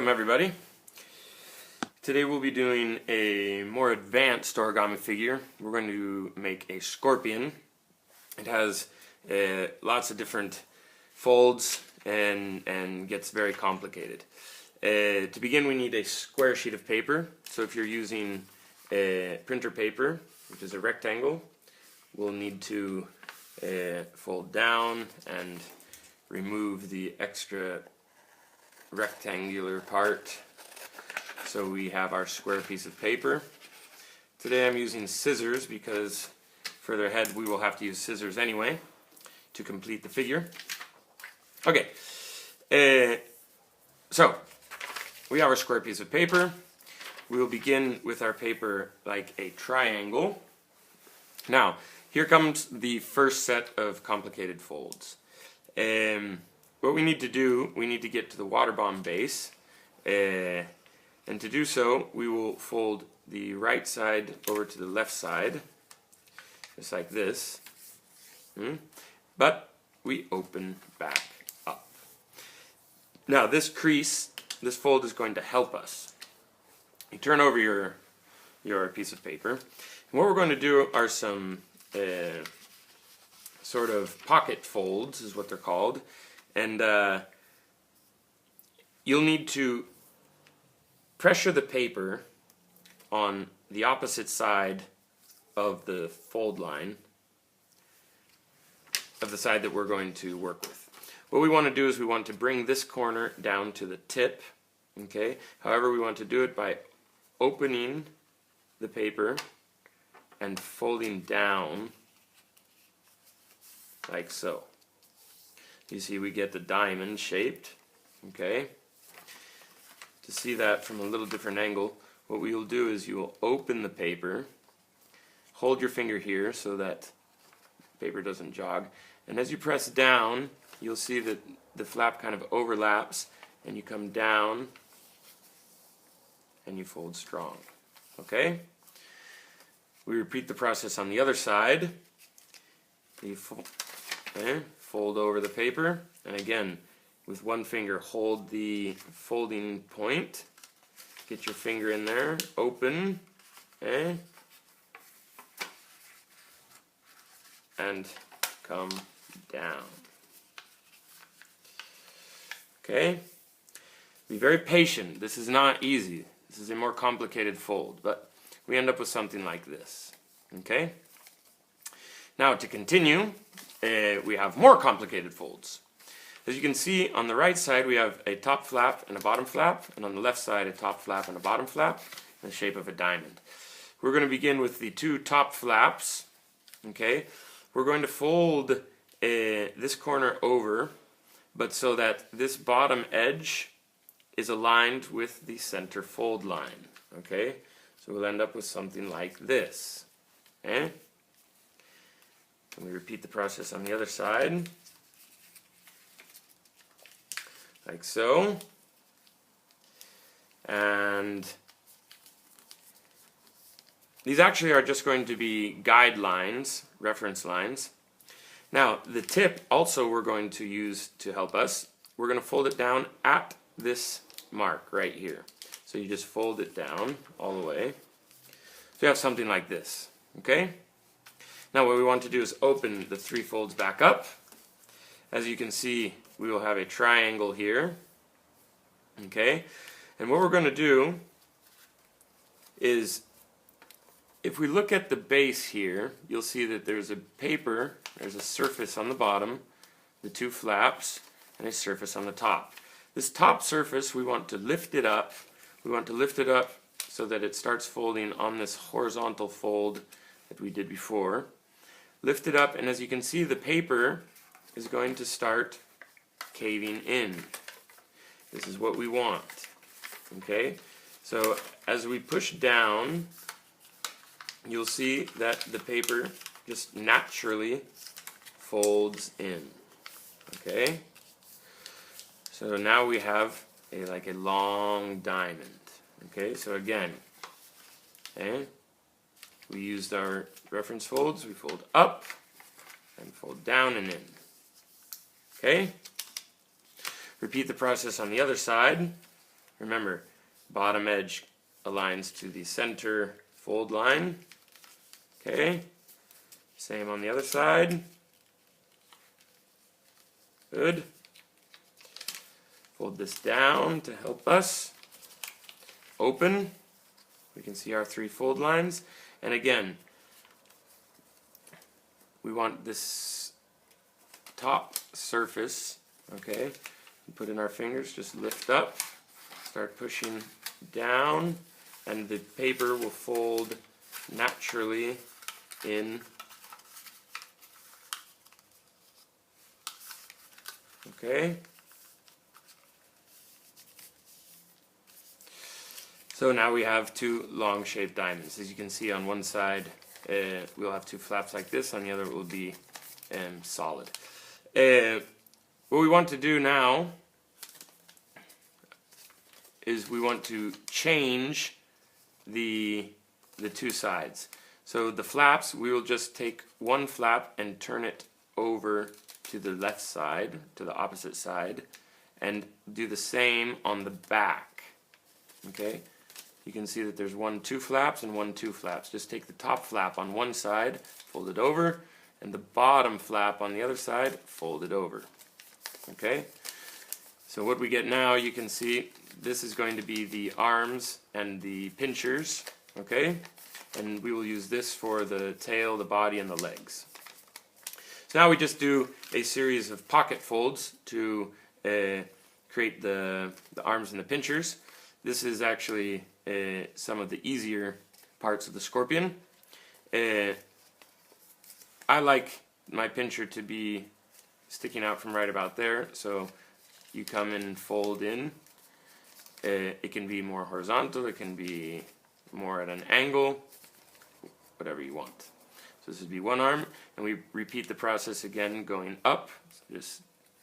Welcome everybody. Today we'll be doing a more advanced origami figure. We're going to make a scorpion. It has lots of different folds and gets very complicated. To begin, we need a square sheet of paper. So if you're using printer paper, which is a rectangle, we'll need to fold down and remove the extra rectangular part so we have our square piece of paper. Today I'm using scissors because further ahead we will have to use scissors anyway to complete the figure. Okay, so we have our square piece of paper. We will begin with our paper like a triangle. Now here comes the first set of complicated folds. What we need to do, we need to get to the water bomb base, and to do so we will fold the right side over to the left side, just like this, but we open back up. Now this crease, this fold is going to help us. You turn over your piece of paper, and what we're going to do are some sort of pocket folds is what they're called. And you'll need to pressure the paper on the opposite side of the fold line, of the side that we're going to work with. What we want to do is we want to bring this corner down to the tip. Okay. However, we want to do it by opening the paper and folding down like so. You see we get the diamond shaped. Okay. To see that from a little different angle, what we will do is you will open the paper, hold your finger here so that the paper doesn't jog, and as you press down you'll see that the flap kind of overlaps and you come down and you fold strong. Okay? We repeat the process on the other side. You fold over the paper, and again with one finger hold the folding point, get your finger in there, open, and come down. Okay? Be very patient. This is not easy. This is a more complicated fold, but we end up with something like this. Okay? Now to continue, we have more complicated folds. As you can see, on the right side we have a top flap and a bottom flap, and on the left side a top flap and a bottom flap in the shape of a diamond. We're going to begin with the two top flaps. Okay, we're going to fold this corner over, but so that this bottom edge is aligned with the center fold line. Okay, so we'll end up with something like this. Okay? And we repeat the process on the other side, like so. And these actually are just going to be guidelines, reference lines. Now the tip also we're going to use to help us. We're going to fold it down at this mark right here. So you just fold it down all the way. So you have something like this. Okay? Now what we want to do is open the three folds back up. As you can see, we will have a triangle here. Okay? And what we're going to do is, if we look at the base here, you'll see that there's a paper, there's a surface on the bottom, the two flaps, and a surface on the top. This top surface, we want to lift it up. We want to lift it up so that it starts folding on this horizontal fold that we did before. Lift it up, and as you can see, the paper is going to start caving in. This is what we want. Okay? So as we push down, you'll see that the paper just naturally folds in. Okay? So now we have like a long diamond. Okay? So again, we used our reference folds. We fold up and fold down and in. Okay? Repeat the process on the other side. Remember, bottom edge aligns to the center fold line. Okay, same on the other side. Good. Fold this down to help us. Open. We can see our 3 fold lines. And again, we want this top surface, okay, put in our fingers, just lift up, start pushing down, and the paper will fold naturally in. Okay. So now we have 2 long shaped diamonds. As you can see, on one side we'll have 2 flaps like this, on the other it will be solid. What we want to do now is we want to change the 2 sides. So the flaps, we will just take one flap and turn it over to the left side, to the opposite side, and do the same on the back. Okay? You can see that there's 2 flaps and 2 flaps. Just take the top flap on one side, fold it over, and the bottom flap on the other side, fold it over. Okay? So what we get now, you can see, this is going to be the arms and the pinchers. Okay? And we will use this for the tail, the body, and the legs. So now we just do a series of pocket folds to create the arms and the pinchers. This is actually some of the easier parts of the scorpion. I like my pincher to be sticking out from right about there, so you come and fold in. It can be more horizontal, it can be more at an angle, whatever you want. So this would be one arm, and we repeat the process again going up. So just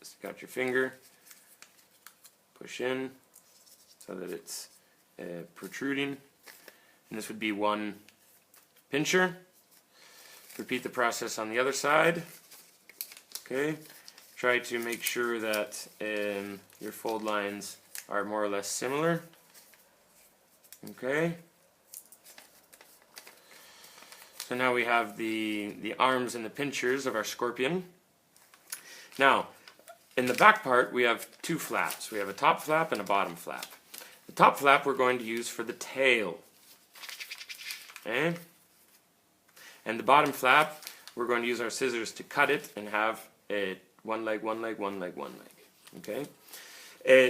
stick out your finger, push in so that it's protruding, and this would be one pincher. Repeat the process on the other side. Okay, try to make sure that your fold lines are more or less similar. Okay, so now we have the arms and the pinchers of our scorpion. Now in the back part we have 2 flaps. We have a top flap and a bottom flap. The top flap we're going to use for the tail. Okay? And the bottom flap, we're going to use our scissors to cut it and have a one leg, one leg, one leg, one leg. Okay?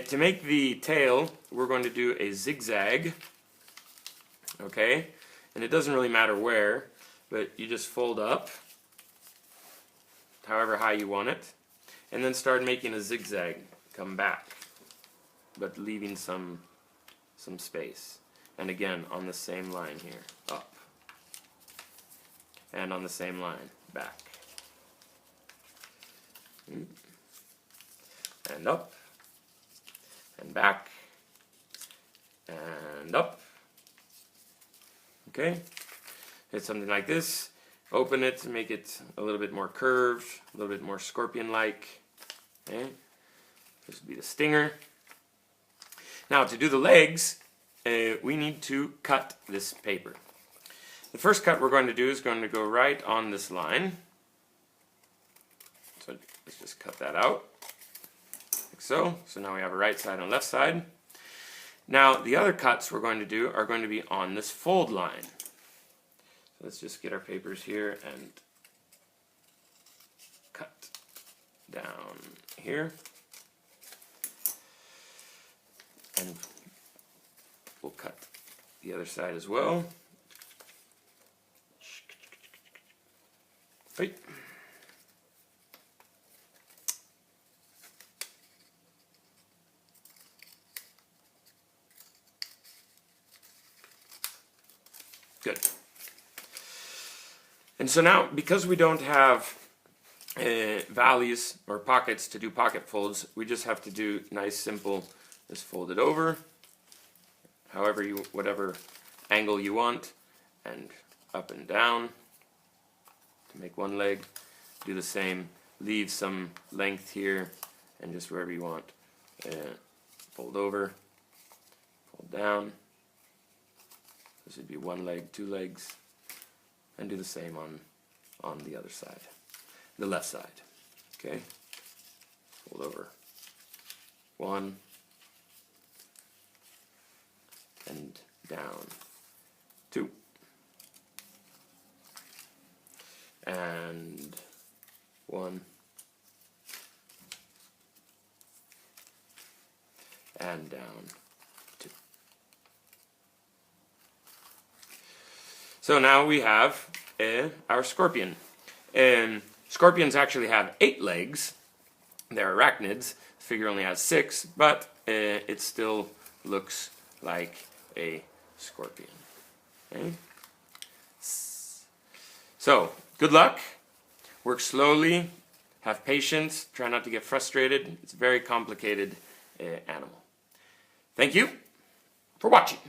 To make the tail, we're going to do a zigzag. Okay? And it doesn't really matter where, but you just fold up however high you want it, and then start making a zigzag. Come back, but leaving some space. And again, on the same line here, up. And on the same line, back. And up. And back. And up. Okay? It's something like this. Open it to make it a little bit more curved, a little bit more scorpion-like. Okay? This would be the stinger. Now, to do the legs, we need to cut this paper. The first cut we're going to do is going to go right on this line. So let's just cut that out, like so. So now we have a right side and left side. Now, the other cuts we're going to do are going to be on this fold line. So let's just get our papers here and cut down here. And we'll cut the other side as well. Right. Good. And so now, because we don't have valleys or pockets to do pocket folds, we just have to do nice, simple, just fold it over, however you, whatever angle you want, and up and down to make one leg. Do the same, leave some length here, and just wherever you want, fold over, down. This would be one leg, two legs, and do the same on the other side, the left side. Okay, fold over. One, and down. Two, and one, and down. Two. So now we have our scorpion. And scorpions actually have 8 legs. They're arachnids. The figure only has 6, but it still looks like a scorpion. Okay? So, good luck. Work slowly. Have patience. Try not to get frustrated. It's a very complicated animal. Thank you for watching.